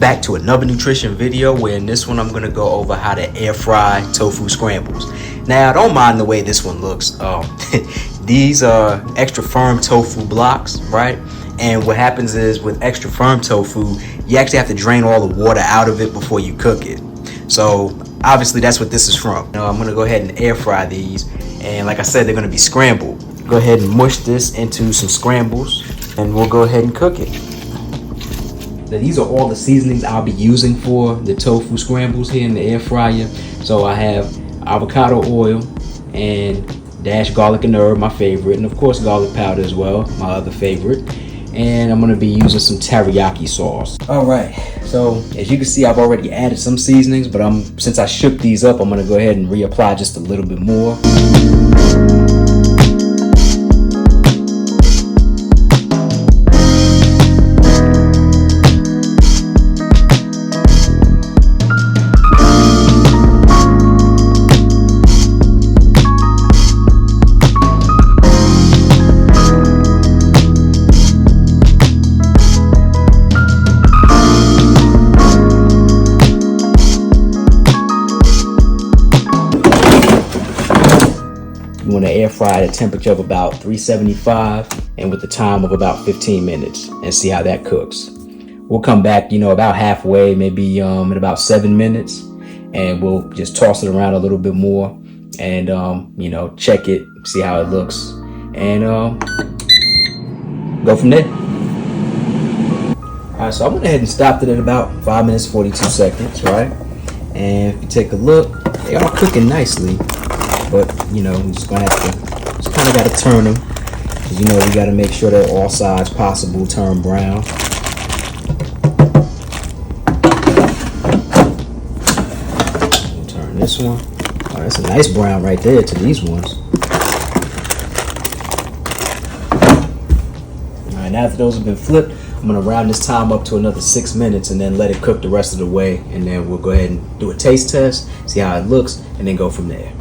back to another nutrition video where in this one I'm gonna go over how to air fry tofu scrambles. Now I don't mind the way this one looks. These are extra firm tofu blocks, right? And what happens is with extra firm tofu, you actually have to drain all the water out of it before you cook it. So obviously that's what this is from. Now I'm gonna go ahead and air fry these, and like I said, they're gonna be scrambled. Go ahead and mush this into some scrambles and we'll go ahead and cook it. Now, these are all the seasonings I'll be using for the tofu scrambles here in the air fryer. So I have avocado oil and dashed garlic and herb, my favorite, and of course garlic powder as well, my other favorite. And I'm gonna be using some teriyaki sauce. All right, so as you can see, I've already added some seasonings, but since I shook these up, I'm gonna go ahead and reapply just a little bit more. You want to air fry at a temperature of about 375 and with the time of about 15 minutes and see how that cooks. We'll come back, about halfway, maybe at about 7 minutes, and we'll just toss it around a little bit more and, check it, see how it looks, and go from there. All right, so I went ahead and stopped it at about 5 minutes, 42 seconds, right? And if you take a look, they are cooking nicely. But we just gonna have to, just kind of got to turn them, because we got to make sure that all sides possible turn brown. We'll turn this one. Oh, that's a nice brown right there to these ones. All right, now that those have been flipped, I'm gonna round this time up to another 6 minutes and then let it cook the rest of the way, and then we'll go ahead and do a taste test, see how it looks, and then go from there.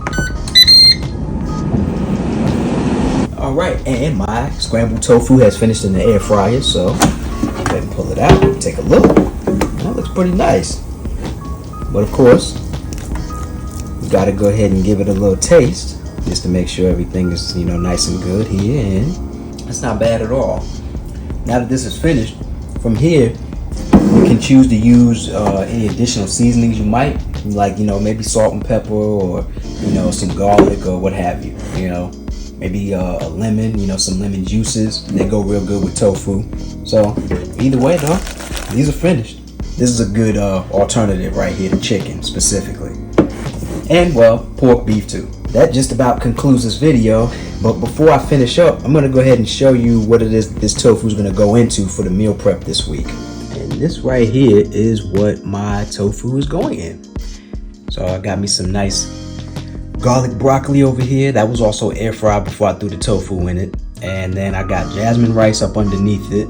All right, and my scrambled tofu has finished in the air fryer, so go ahead and pull it out, take a look. That looks pretty nice. But of course, you gotta go ahead and give it a little taste just to make sure everything is, nice and good here, and it's not bad at all. Now that this is finished, from here, you can choose to use any additional seasonings you might, like, maybe salt and pepper, or, some garlic or what have you, Maybe a lemon, some lemon juices. They go real good with tofu. So either way though, these are finished. This is a good alternative right here to chicken specifically. And well, pork beef too. That just about concludes this video. But before I finish up, I'm gonna go ahead and show you what it is this tofu is gonna go into for the meal prep this week. And this right here is what my tofu is going in. So I got me some nice garlic broccoli over here. That was also air fried before I threw the tofu in it. And then I got jasmine rice up underneath it,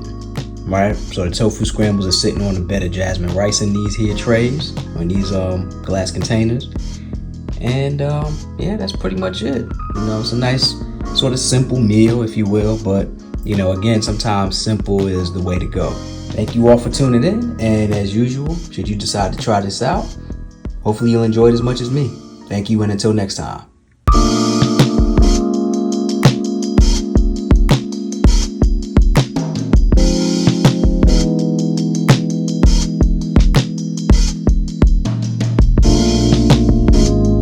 right? So the tofu scrambles are sitting on a bed of jasmine rice in these here trays, on these glass containers. And yeah, that's pretty much it. It's a nice sort of simple meal, if you will, but again, sometimes simple is the way to go. Thank you all for tuning in, and as usual, should you decide to try this out, hopefully you'll enjoy it as much as me. Thank you, and until next time.